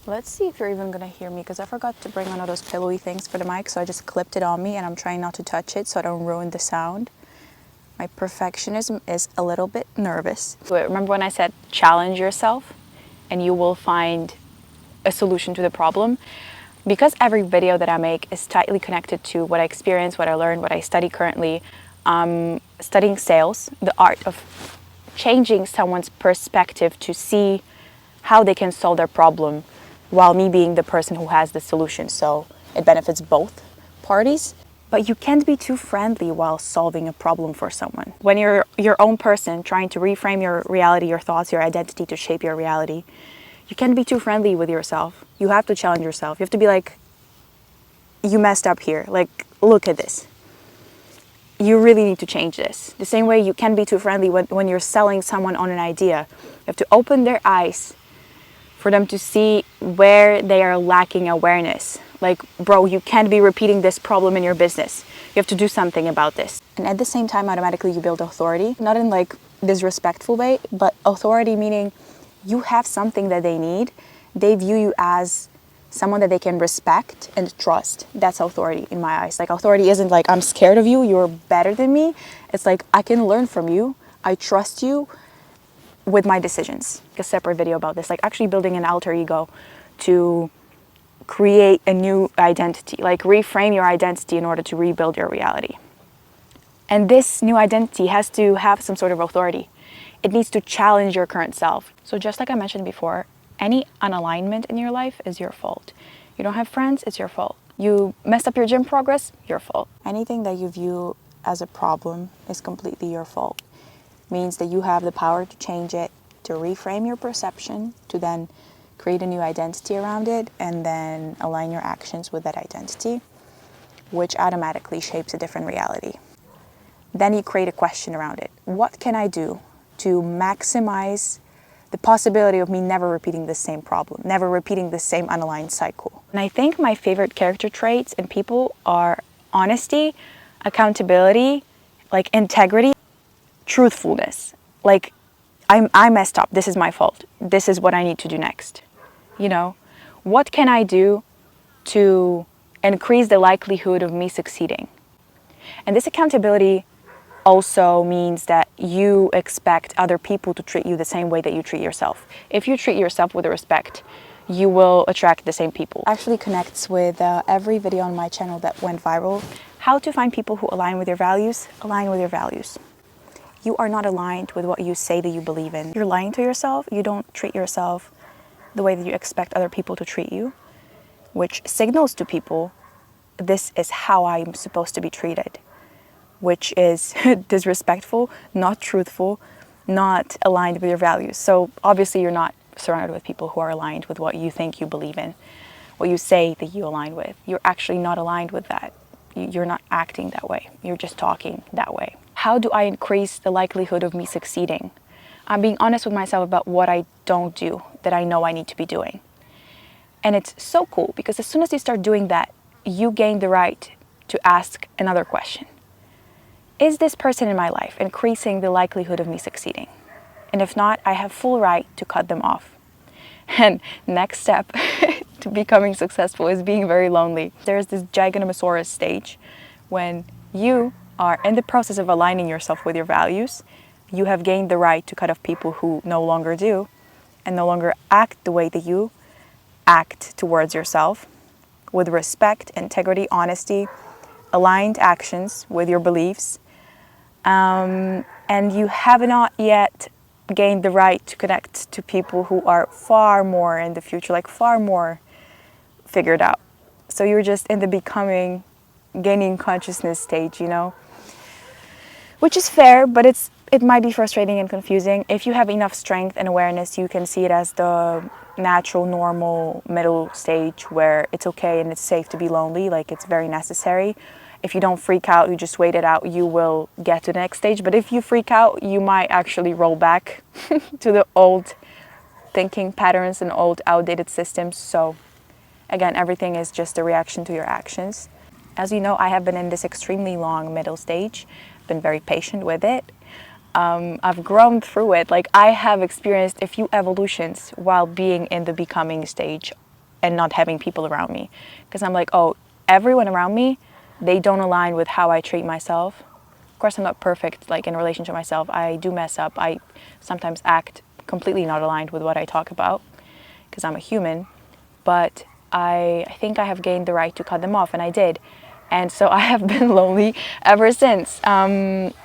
Let's see if you're even gonna hear me, because I forgot to bring one of those pillowy things for the mic, so I just clipped it on me and I'm trying not to touch it so I don't ruin the sound. My perfectionism is a little bit nervous. Remember when I said challenge yourself and you will find a solution to the problem? Because every video that I make is tightly connected to what I experience, what I learned, what I study currently, studying sales, the art of changing someone's perspective to see how they can solve their problem while me being the person who has the solution. So it benefits both parties. But you can't be too friendly while solving a problem for someone. When you're your own person trying to reframe your reality, your thoughts, your identity to shape your reality, you can't be too friendly with yourself. You have to challenge yourself. You have to be like, you messed up here. Like, look at this. You really need to change this. The same way you can't be too friendly when you're selling someone on an idea. You have to open their eyes for them to see where they are lacking awareness. Like, bro, you can't be repeating this problem in your business. You have to do something about this. And at the same time, automatically you build authority. Not in like disrespectful way, but authority meaning you have something that they need. They view you as someone that they can respect and trust. That's authority in my eyes. Like, authority isn't like, I'm scared of you, you're better than me. It's like, I can learn from you. I trust you with my decisions. A separate video about this, like actually building an alter ego to create a new identity, like reframe your identity in order to rebuild your reality. And this new identity has to have some sort of authority. It needs to challenge your current self. So just like I mentioned before, any unalignment in your life is your fault. You don't have friends, it's your fault. You messed up your gym progress, your fault. Anything that you view as a problem is completely your fault. Means that you have the power to change it, to reframe your perception, to then create a new identity around it, and then align your actions with that identity, which automatically shapes a different reality. Then you create a question around it. What can I do to maximize the possibility of me never repeating the same problem, never repeating the same unaligned cycle? And I think my favorite character traits in people are honesty, accountability, like integrity, truthfulness. Like, I messed up, this is my fault, this is what I need to do next. You know, what can I do to increase the likelihood of me succeeding? And this accountability also means that you expect other people to treat you the same way that you treat yourself. If you treat yourself with respect, you will attract the same people. Actually connects with every video on my channel that went viral. How to find people who align with your values. Align with your values. You are not aligned with what you say that you believe in. You're lying to yourself. You don't treat yourself the way that you expect other people to treat you, which signals to people, this is how I'm supposed to be treated, which is disrespectful, not truthful, not aligned with your values. So obviously you're not surrounded with people who are aligned with what you think you believe in, what you say that you align with. You're actually not aligned with that. You're not acting that way. You're just talking that way. How do I increase the likelihood of me succeeding? I'm being honest with myself about what I don't do that I know I need to be doing. And it's so cool because as soon as you start doing that, you gain the right to ask another question. Is this person in my life increasing the likelihood of me succeeding? And if not, I have full right to cut them off. And next step to becoming successful is being very lonely. There's this Giganotosaurus stage when you are in the process of aligning yourself with your values. You have gained the right to cut off people who no longer do and no longer act the way that you act towards yourself, with respect, integrity, honesty, aligned actions with your beliefs. And you have not yet gained the right to connect to people who are far more in the future, like far more figured out. So you're just in the becoming, gaining consciousness stage, you know? Which is fair, but it might be frustrating and confusing. If you have enough strength and awareness, you can see it as the natural, normal middle stage where it's okay and it's safe to be lonely, like it's very necessary. If you don't freak out, you just wait it out, you will get to the next stage. But if you freak out, you might actually roll back to the old thinking patterns and old outdated systems. So again, everything is just a reaction to your actions. As you know, I have been in this extremely long middle stage, been very patient with it. I've grown through it. Like, I have experienced a few evolutions while being in the becoming stage and not having people around me. Because I'm like, oh, everyone around me, they don't align with how I treat myself. Of course, I'm not perfect, like in relation to myself. I do mess up. I sometimes act completely not aligned with what I talk about because I'm a human. But I think I have gained the right to cut them off, and I did. And so I have been lonely ever since.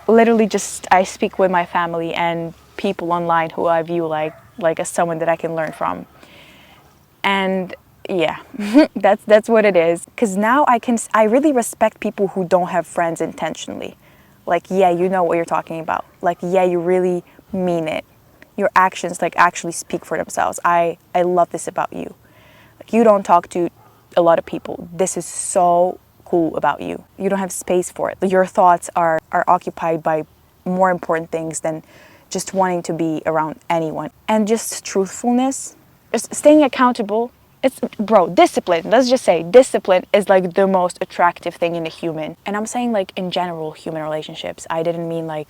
Literally just, I speak with my family and people online who I view like as someone that I can learn from. And yeah, that's what it is. Because now I really respect people who don't have friends intentionally. Like, yeah, you know what you're talking about. Like, yeah, you really mean it. Your actions like actually speak for themselves. I love this about you. Like, you don't talk to a lot of people. This is so cool about you. You don't have space for it. Your thoughts are occupied by more important things than just wanting to be around anyone. And just truthfulness, just staying accountable. It's, bro, discipline. Let's just say discipline is like the most attractive thing in a human. And I'm saying like in general human relationships. I didn't mean like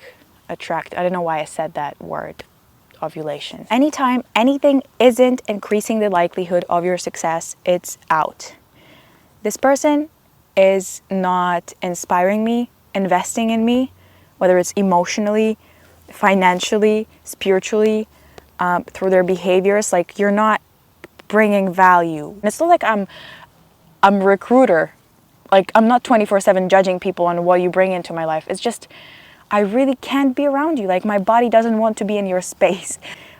attract. I don't know why I said that word, ovulation. Anytime anything isn't increasing the likelihood of your success, it's out. This person is not inspiring me, investing in me, whether it's emotionally, financially, spiritually, through their behaviors. Like, you're not bringing value. And it's not like I'm a recruiter. Like, I'm not 24/7 judging people on what you bring into my life. It's just, I really can't be around you. Like, my body doesn't want to be in your space.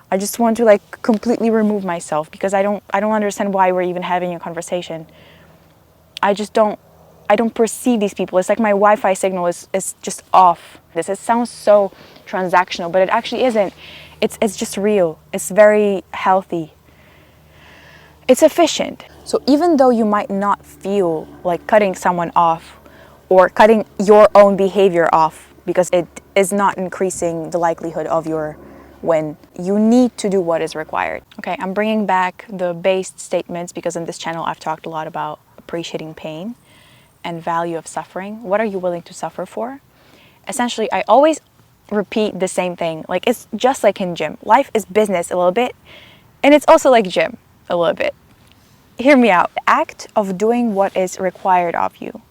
I just want to like completely remove myself because I don't understand why we're even having a conversation. I don't perceive these people. It's like my Wi-Fi signal is just off. It sounds so transactional, but it actually isn't. It's just real. It's very healthy. It's efficient. So even though you might not feel like cutting someone off or cutting your own behavior off because it is not increasing the likelihood of your win, you need to do what is required. Okay, I'm bringing back the based statements because in this channel I've talked a lot about appreciating pain and value of suffering. What are you willing to suffer for? Essentially, I always repeat the same thing. Like, it's just like in gym. Life is business a little bit, and it's also like gym a little bit. Hear me out. The act of doing what is required of you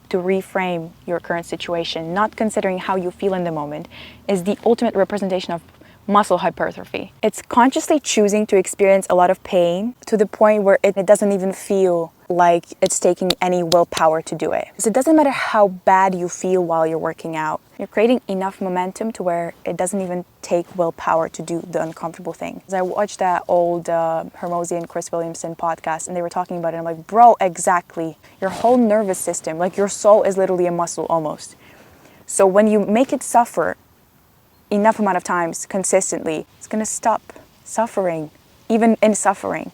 to reframe your current situation, not considering how you feel in the moment, is the ultimate representation of muscle hypertrophy. It's consciously choosing to experience a lot of pain to the point where it doesn't even feel like it's taking any willpower to do it. Because it doesn't matter how bad you feel while you're working out. You're creating enough momentum to where it doesn't even take willpower to do the uncomfortable thing. As I watched that old Hermosi and Chris Williamson podcast and they were talking about it, I'm like, bro, exactly. Your whole nervous system, like your soul is literally a muscle almost. So when you make it suffer enough amount of times consistently, it's gonna stop suffering, even in suffering.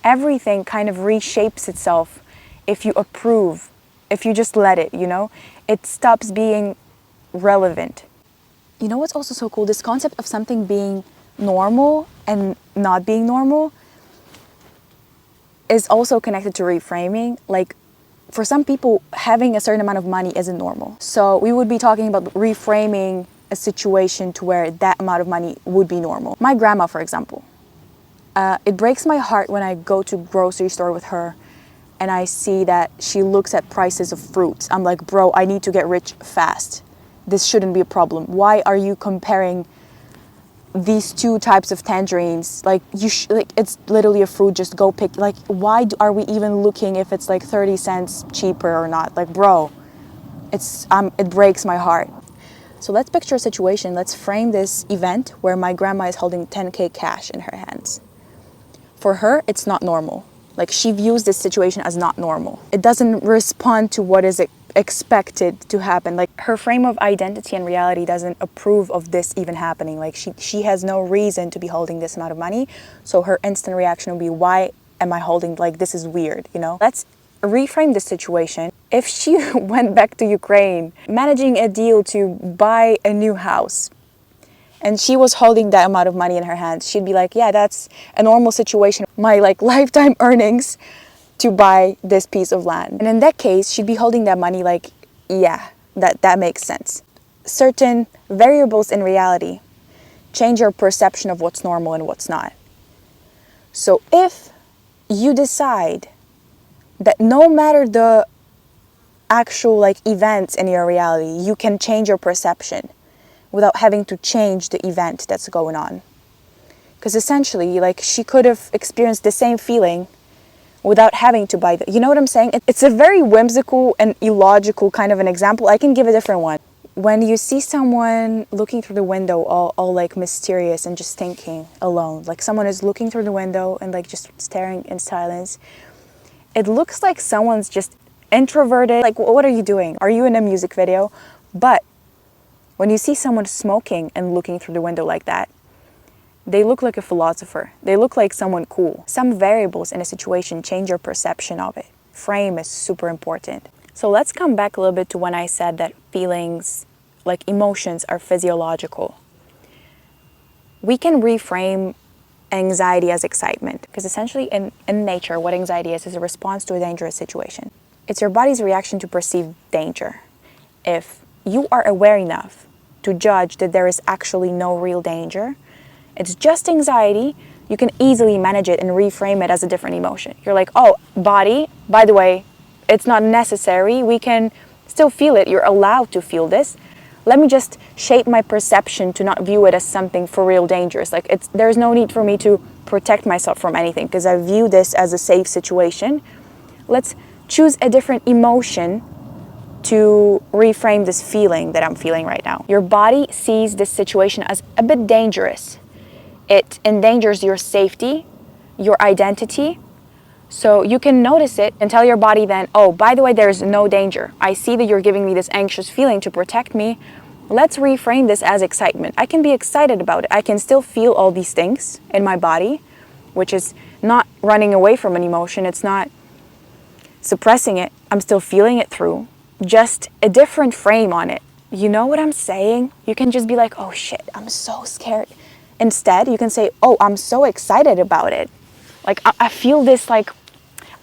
Everything kind of reshapes itself if you approve, if you just let it, you know? It stops being relevant. You know what's also so cool? This concept of something being normal and not being normal is also connected to reframing. Like, for some people, having a certain amount of money isn't normal. So we would be talking about reframing a situation to where that amount of money would be normal. My grandma, for example, it breaks my heart when I go to grocery store with her and I see that she looks at prices of fruits. I'm like, bro, I need to get rich fast. This shouldn't be a problem. Why are you comparing these two types of tangerines? Like, like, it's literally a fruit, just go pick. Like, why are we even looking if it's like 30 cents cheaper or not? Like, bro, it breaks my heart. So let's picture a situation. Let's frame this event where my grandma is holding 10K cash in her hands. For her, it's not normal. Like, she views this situation as not normal. It doesn't respond to what is expected to happen. Like, her frame of identity and reality doesn't approve of this even happening. Like, she has no reason to be holding this amount of money. So her instant reaction will be, why am I holding, like, this is weird, you know? Let's reframe the situation. If she went back to Ukraine, managing a deal to buy a new house, and she was holding that amount of money in her hands, she'd be like, yeah, that's a normal situation. My like lifetime earnings to buy this piece of land. And in that case, she'd be holding that money like, yeah, that makes sense. Certain variables in reality change your perception of what's normal and what's not. So if you decide that no matter the actual like events in your reality, you can change your perception without having to change the event that's going on. Because essentially, like, she could have experienced the same feeling without having to buy the, you know what I'm saying? It's a very whimsical and illogical kind of an example. I can give a different one. When you see someone looking through the window all like mysterious and just thinking alone, like someone is looking through the window and like just staring in silence, it looks like someone's just introverted. Like, what are you doing? Are you in a music video? But when you see someone smoking and looking through the window like that, they look like a philosopher. They look like someone cool. Some variables in a situation change your perception of it. Frame is super important. So let's come back a little bit to when I said that feelings, like emotions, are physiological. We can reframe anxiety as excitement, because essentially in nature, what anxiety is a response to a dangerous situation. It's your body's reaction to perceived danger. If you are aware enough to judge that there is actually no real danger, it's just anxiety, you can easily manage it and reframe it as a different emotion. You're like, oh, body, by the way, it's not necessary. We can still feel it. You're allowed to feel this. Let me just shape my perception to not view it as something for real dangerous. Like, there's no need for me to protect myself from anything because I view this as a safe situation. Let's choose a different emotion to reframe this feeling that I'm feeling right now. Your body sees this situation as a bit dangerous. It endangers your safety, your identity. So you can notice it and tell your body then, oh, by the way, there's no danger. I see that you're giving me this anxious feeling to protect me. Let's reframe this as excitement. I can be excited about it. I can still feel all these things in my body, which is not running away from an emotion. It's not suppressing it. I'm still feeling it through. Just a different frame on it. You know what I'm saying? You can just be like, oh shit, I'm so scared. Instead, you can say, oh, I'm so excited about it. Like, I feel this, like,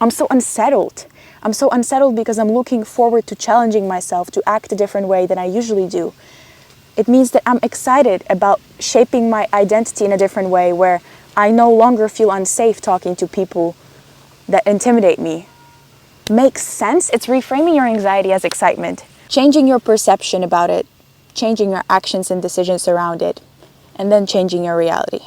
I'm so unsettled. I'm so unsettled because I'm looking forward to challenging myself to act a different way than I usually do. It means that I'm excited about shaping my identity in a different way where I no longer feel unsafe talking to people that intimidate me. Makes sense? It's reframing your anxiety as excitement. Changing your perception about it, changing your actions and decisions around it, and then changing your reality.